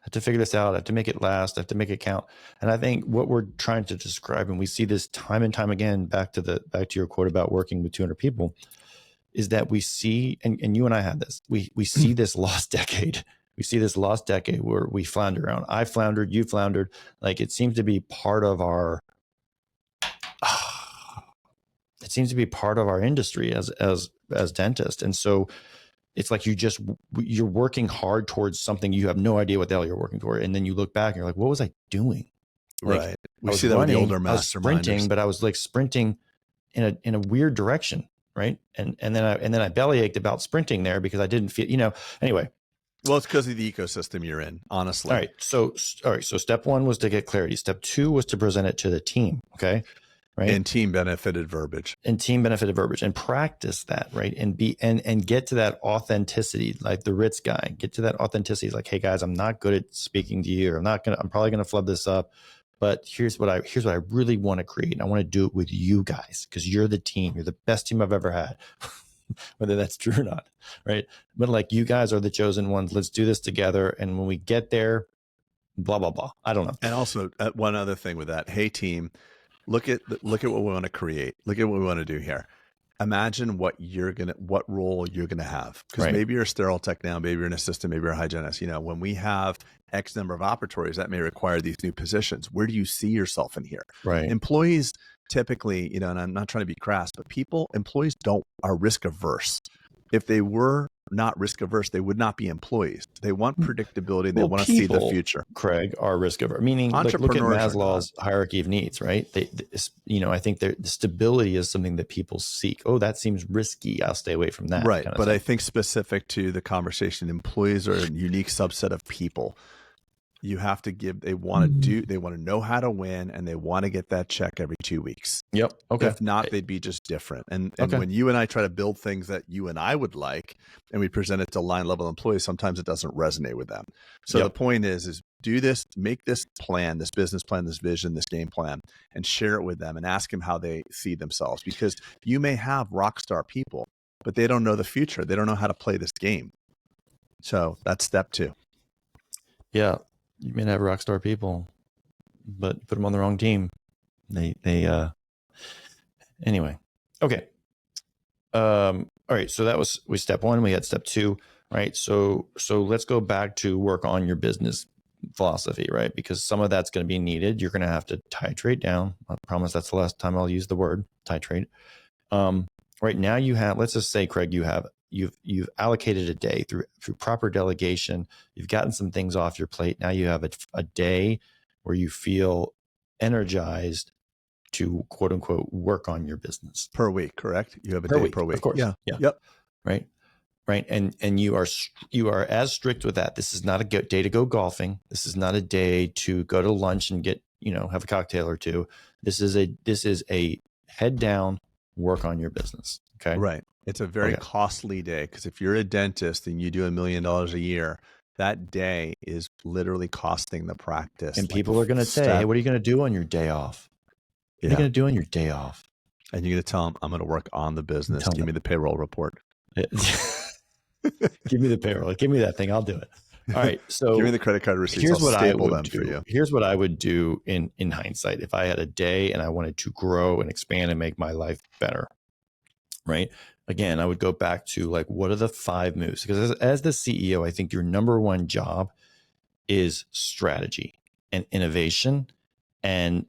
[SPEAKER 2] I have to figure this out. I have to make it last. I have to make it count. And I think what we're trying to describe, and we see this time and time again, back to your quote about working with 200 people, is that we see, and you and I had this, we see this lost decade. We see this lost decade where we flounder around. I floundered, you floundered. It seems to be part of our, industry as dentists. And so it's like you're working hard towards something you have no idea what the hell you're working toward, and then you look back and you're like, what was I doing?
[SPEAKER 1] Right. We see that with the older masterminders.
[SPEAKER 2] I was sprinting, but I was sprinting in a weird direction, right? And then I belly ached about sprinting there because I didn't feel, anyway.
[SPEAKER 1] Well, it's because of the ecosystem you're in, honestly.
[SPEAKER 2] All right. So step 1 was to get clarity. Step 2 was to present it to the team. Okay. Right.
[SPEAKER 1] And team benefited verbiage.
[SPEAKER 2] And practice that, right? And get to that authenticity, like the Ritz guy. Get to that authenticity. Like, hey guys, I'm not good at speaking to you, or I'm probably gonna flub this up. But here's what I really want to create. And I want to do it with you guys because you're the team. You're the best team I've ever had. Whether that's true or not, right? But you guys are the chosen ones. Let's do this together. And when we get there, blah blah blah. I don't know.
[SPEAKER 1] And also one other thing with that, hey team. Look at what we want to create. Look at what we want to do here. Imagine what role you're gonna have. Because maybe you're a sterile tech now, maybe you're an assistant, maybe you're a hygienist. When we have X number of operatories, that may require these new positions. Where do you see yourself in here?
[SPEAKER 2] Right.
[SPEAKER 1] Employees typically, and I'm not trying to be crass, but employees are risk averse. If they were not risk averse, they would not be employees. They want predictability. They want to see the future.
[SPEAKER 2] Craig, are risk averse. Meaning, look at Maslow's hierarchy of needs, right? I think the stability is something that people seek. Oh, that seems risky. I'll stay away from that.
[SPEAKER 1] Right. But I think specific to the conversation, employees are a unique subset of people. You have to they want to know how to win, and they want to get that check every 2 weeks.
[SPEAKER 2] Yep. Okay.
[SPEAKER 1] If not, they'd be just different. And when you and I try to build things that you and I would like, and we present it to line level employees, sometimes it doesn't resonate with them. So the point is do this, make this plan, this business plan, this vision, this game plan, and share it with them and ask them how they see themselves. Because you may have rock star people, but they don't know the future. They don't know how to play this game. So that's step 2.
[SPEAKER 2] Yeah. You may have rock star people, but put them on the wrong team. Anyway. Okay. All right. So that was step 1. We had step 2, right? So let's go back to work on your business philosophy, right? Because some of that's going to be needed. You're going to have to titrate down. I promise that's the last time I'll use the word titrate. Right now you have, let's just say, Craig, you've allocated a day through proper delegation. You've gotten some things off your plate. Now you have a day where you feel energized to quote unquote work on your business
[SPEAKER 1] per week. Correct. You have a day per week.
[SPEAKER 2] Of course. Yeah.
[SPEAKER 1] Yep.
[SPEAKER 2] Right. And you are as strict with that. This is not a day to go golfing. This is not a day to go to lunch and get, have a cocktail or two. This is a head down, work on your business. Okay.
[SPEAKER 1] Right. It's a very costly day because if you're a dentist and you do $1 million a year, that day is literally costing the practice.
[SPEAKER 2] And people are going to say, hey, what are you going to do on your day off? What are you going to do on your day off?
[SPEAKER 1] And you're going to tell them, I'm going to work on the business. Give me the payroll report.
[SPEAKER 2] Give me the payroll. Give me that thing. I'll do it. All right. So
[SPEAKER 1] give me the credit card receipts.
[SPEAKER 2] Here's what I would do for you. Here's what I would do in hindsight. If I had a day and I wanted to grow and expand and make my life better, right? Again, I would go back to what are the 5 moves? Because as the CEO, I think your number one job is strategy. and innovation and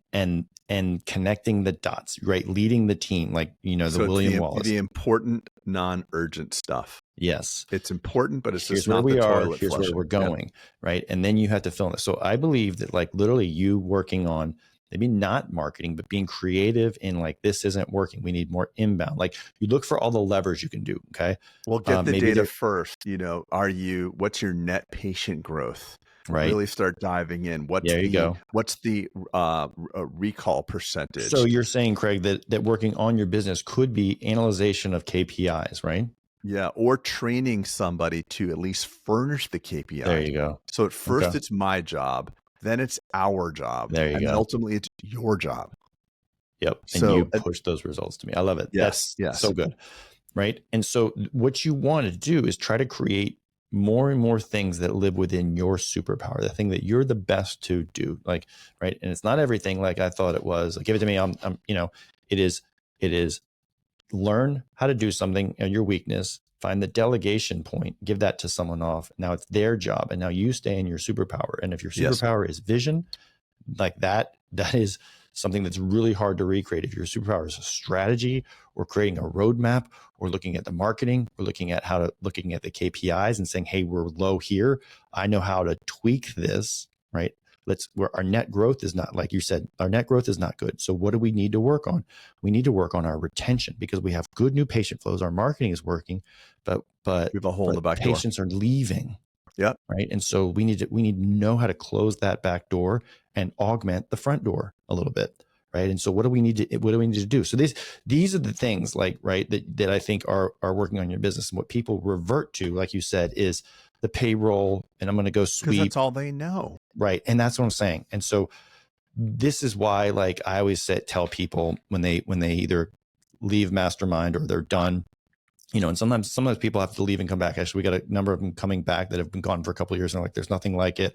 [SPEAKER 2] connecting the dots, right? Leading the team, like, the William Wallace.
[SPEAKER 1] The important non-urgent stuff.
[SPEAKER 2] Yes.
[SPEAKER 1] It's important, but it's
[SPEAKER 2] here's
[SPEAKER 1] just
[SPEAKER 2] where
[SPEAKER 1] not
[SPEAKER 2] we
[SPEAKER 1] the
[SPEAKER 2] are,
[SPEAKER 1] toilet
[SPEAKER 2] here's
[SPEAKER 1] flushing.
[SPEAKER 2] where we're going. Right. And then you have to fill in this. So I believe that, like, literally you working on maybe not marketing, but being creative in, like, this isn't working. We need more inbound. Like, you look for all the levers you can do. Okay.
[SPEAKER 1] Well, get the data first. What's your net patient growth?
[SPEAKER 2] Right.
[SPEAKER 1] Really start diving in. What's the recall percentage?
[SPEAKER 2] So you're saying, Craig, that working on your business could be analyzation of KPIs, right?
[SPEAKER 1] Yeah, or training somebody to at least furnish the KPIs.
[SPEAKER 2] There you go.
[SPEAKER 1] So at first it's my job, then it's our job,
[SPEAKER 2] and
[SPEAKER 1] then ultimately it's your job.
[SPEAKER 2] Yep. And so you push those results to me. I love it.
[SPEAKER 1] Yes.
[SPEAKER 2] That's so good. Right. And so what you want to do is try to create more and more things that live within your superpower, the thing that you're the best to do. Like, right. And it's not everything like I thought it was. Like, give it to me. It is learn how to do something, your weakness, find the delegation point, give that to someone off. Now it's their job. And now you stay in your superpower. And if your superpower is vision, like that is something that's really hard to recreate. If your superpower is a strategy or creating a roadmap or looking at the marketing or looking at the KPIs and saying, hey, we're low here. I know how to tweak this, right? Where our net growth is not, like you said, our net growth is not good. So what do we need to work on? We need to work on our retention, because we have good new patient flows. Our marketing is working, but we
[SPEAKER 1] have a hole in the back door.
[SPEAKER 2] Patients are leaving.
[SPEAKER 1] Yeah.
[SPEAKER 2] Right. And so we need to know how to close that back door and augment the front door a little bit. Right. And so what do we need to do? So these are the things, like, right, that I think are working on your business. And what people revert to, like you said, is the payroll, and I'm going to go sweep.
[SPEAKER 1] Because that's all they know.
[SPEAKER 2] Right. And that's what I'm saying. And so this is why, like, I always tell people when they either leave Mastermind or they're done, and sometimes people have to leave and come back. Actually, we got a number of them coming back that have been gone for a couple of years, and like, there's nothing like it.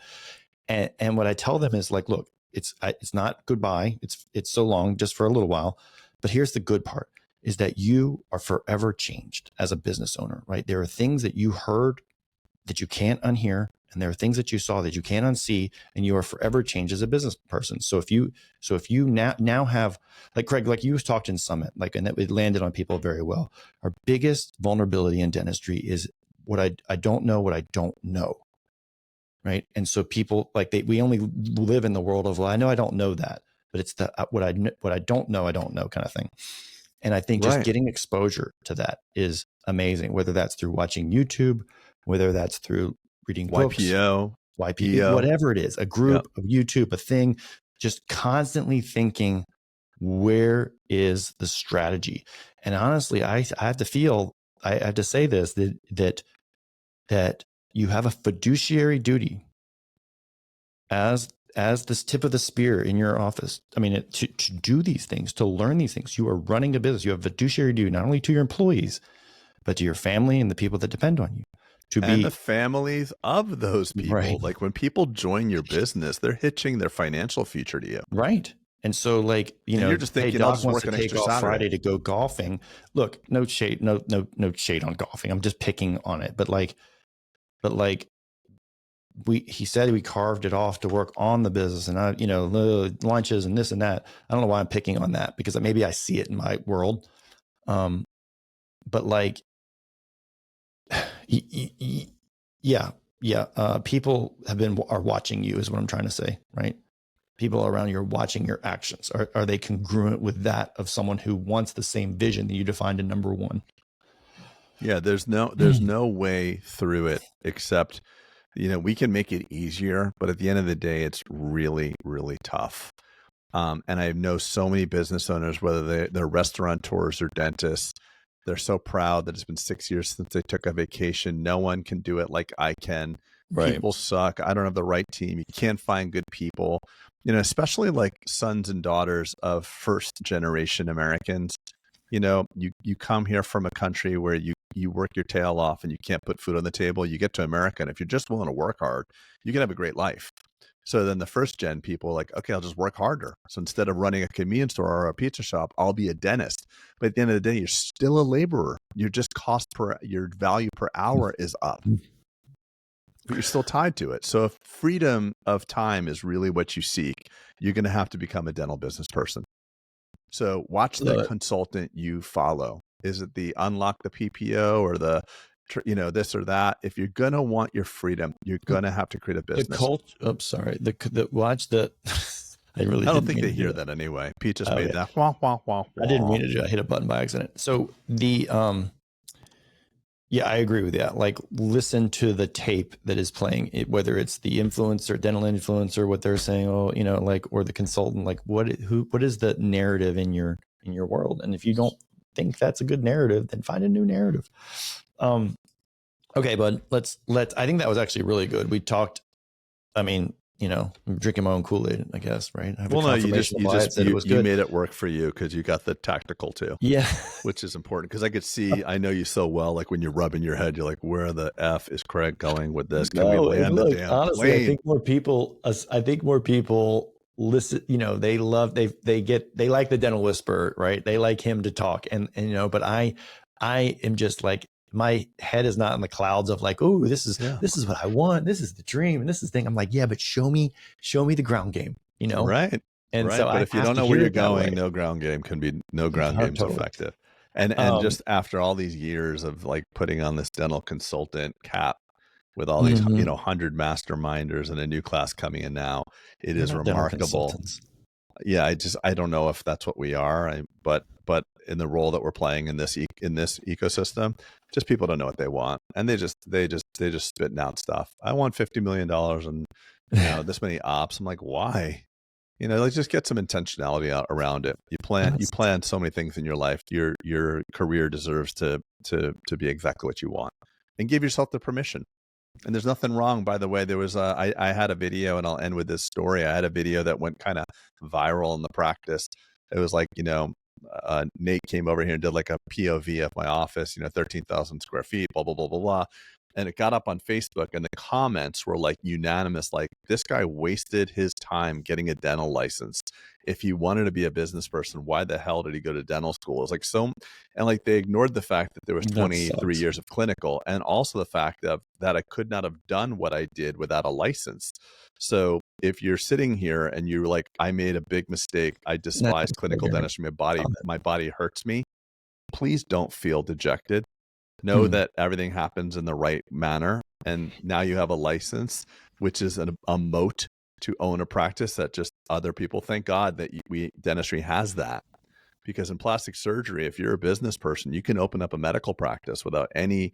[SPEAKER 2] And what I tell them is, like, look, it's not goodbye. It's so long, just for a little while. But here's the good part, is that you are forever changed as a business owner, right? There are things that you heard that you can't unhear, and there are things that you saw that you can't unsee, and you are forever changed as a business person. So if you now have, like, Craig, like you talked in Summit, like, and it landed on people very well. Our biggest vulnerability in dentistry is what I don't know, what I don't know. Right. And so people, like, we only live in the world of, well, I know I don't know that, but it's the what I don't know kind of thing. And I think just getting exposure to that is amazing, whether that's through watching YouTube, whether that's through reading books, YPO, whatever it is, a group, of YouTube, a thing, just constantly thinking, where is the strategy? And honestly, I have to say this, that you have a fiduciary duty as this tip of the spear in your office. I mean, to do these things, to learn these things. You are running a business. You have fiduciary duty, not only to your employees, but to your family and the people that depend on you.
[SPEAKER 1] And the families of those people. Right. Like, when people join your business, they're hitching their financial future to you.
[SPEAKER 2] Right. And so, like,
[SPEAKER 1] you're just thinking,
[SPEAKER 2] Doc wants to take off Friday to go golfing. Look, no shade on golfing. I'm just picking on it. But he said we carved it off to work on the business, and the lunches and this and that. I don't know why I'm picking on that, because maybe I see it in my world. But like, people are watching you, is what I'm trying to say, right? People around you are watching your actions. Are they congruent with that of someone who wants the same vision that you defined in number one?
[SPEAKER 1] Yeah, there's no way through it except, we can make it easier, but at the end of the day, it's really, really tough. And I know so many business owners, whether they're restaurateurs or dentists, they're so proud that it's been 6 years since they took a vacation. No one can do it like I can. Right. People suck. I don't have the right team. You can't find good people, especially like sons and daughters of first generation Americans. You come here from a country where you work your tail off and you can't put food on the table. You get to America, and if you're just willing to work hard, you can have a great life. So then the first gen people are like, okay, I'll just work harder. So instead of running a convenience store or a pizza shop, I'll be a dentist. But at the end of the day, you're still a laborer. You're just your value per hour is up. but you're still tied to it. So if freedom of time is really what you seek, you're going to have to become a dental business person. So watch the consultant you follow. Is it the unlock the PPO or the, this or that? If you're going to want your freedom, you're going to have to create a business.
[SPEAKER 2] Watch the, I don't
[SPEAKER 1] think they hear that anyway. Pete just made that. Wah, wah, wah, wah.
[SPEAKER 2] I didn't mean to do. I hit a button by accident. So yeah, I agree with that. Like, listen to the tape that is playing, whether it's the influencer, dental influencer, what they're saying, or the consultant, like what is the narrative in your world? And if you don't think that's a good narrative, then find a new narrative. Okay, bud, I think that was actually really good. We talked, I'm drinking my own Kool-Aid, I guess, right?
[SPEAKER 1] You made it work for you because you got the tactical too.
[SPEAKER 2] Yeah.
[SPEAKER 1] Which is important because I could see, I know you so well, like when you're rubbing your head, you're like, where the F is Craig going with this? Can we land the damn
[SPEAKER 2] honestly,
[SPEAKER 1] plane?
[SPEAKER 2] I think more people listen, they like the dental whisperer, right? They like him to talk and but I am just like, my head is not in the clouds of like, oh, this is what I want. This is the dream. And this is the thing. I'm like, yeah, but show me the ground game,
[SPEAKER 1] Right.
[SPEAKER 2] And
[SPEAKER 1] right.
[SPEAKER 2] so
[SPEAKER 1] but if you don't know where you're going, no ground game is effective. And just after all these years of like putting on this dental consultant cap with all these, 100 masterminders and a new class coming in now, it is remarkable. Yeah. I don't know if that's what we are, but in the role that we're playing in this ecosystem, just people don't know what they want, and they just spitting out stuff. I want $50 million and this many ops. I'm like, why? Let's just get some intentionality out around it. You plan so many things in your life. Your career deserves to be exactly what you want, and give yourself the permission. And there's nothing wrong, by the way. There was I had a video, and I'll end with this story. I had a video that went kind of viral in the practice. It was like, Nate came over here and did like a POV of my office, 13,000 square feet, blah, blah, blah, blah, blah. And it got up on Facebook, and the comments were like unanimous, like, this guy wasted his time getting a dental license. If he wanted to be a business person, why the hell did he go to dental school? It was like and like they ignored the fact that there was 23 years of clinical, and also the fact that I could not have done what I did without a license. So if you're sitting here and you're like, I made a big mistake, I despise clinical dentistry, my body hurts me, please don't feel dejected. Know that everything happens in the right manner. And now you have a license, which is a moat to own a practice that just other people. Thank God that dentistry has that. Because in plastic surgery, if you're a business person, you can open up a medical practice without any,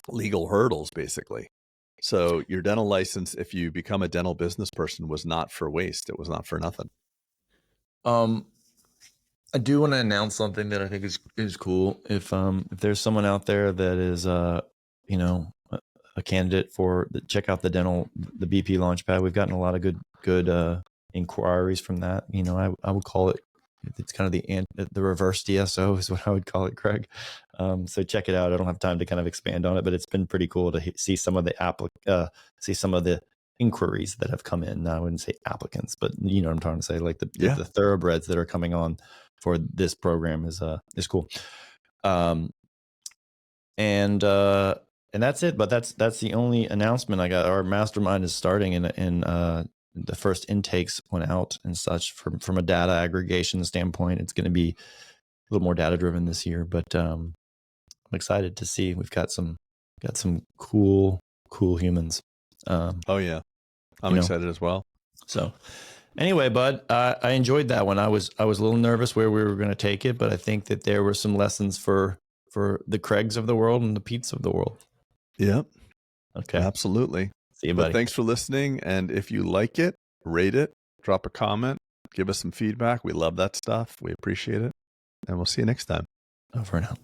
[SPEAKER 1] legal hurdles, basically. So your dental license, if you become a dental business person, was not for waste. It was not for nothing.
[SPEAKER 2] I do want to announce something that I think is cool. If there's someone out there that is a candidate check out the BP Launchpad. We've gotten a lot of good inquiries from that. I would call it, it's kind of the reverse DSO is what I would call it, Craig. So check it out. I don't have time to kind of expand on it, but it's been pretty cool to see some of the inquiries that have come in. Now, I wouldn't say applicants, but you know what I'm trying to say, like the thoroughbreds that are coming on for this program is cool. And that's it. But that's the only announcement I got. Our mastermind is starting, and the first intakes went out and such. From a data aggregation standpoint, it's going to be a little more data driven this year. But I'm excited to see. We've got some cool humans.
[SPEAKER 1] Oh yeah, I'm excited as well.
[SPEAKER 2] So anyway, bud, I enjoyed that one. I was a little nervous where we were going to take it, but I think that there were some lessons for the Craigs of the world and the Petes of the world.
[SPEAKER 1] Yep.
[SPEAKER 2] Okay.
[SPEAKER 1] Absolutely.
[SPEAKER 2] See you, buddy.
[SPEAKER 1] But thanks for listening. And if you like it, rate it, drop a comment, give us some feedback. We love that stuff. We appreciate it. And we'll see you next time.
[SPEAKER 2] Over and out.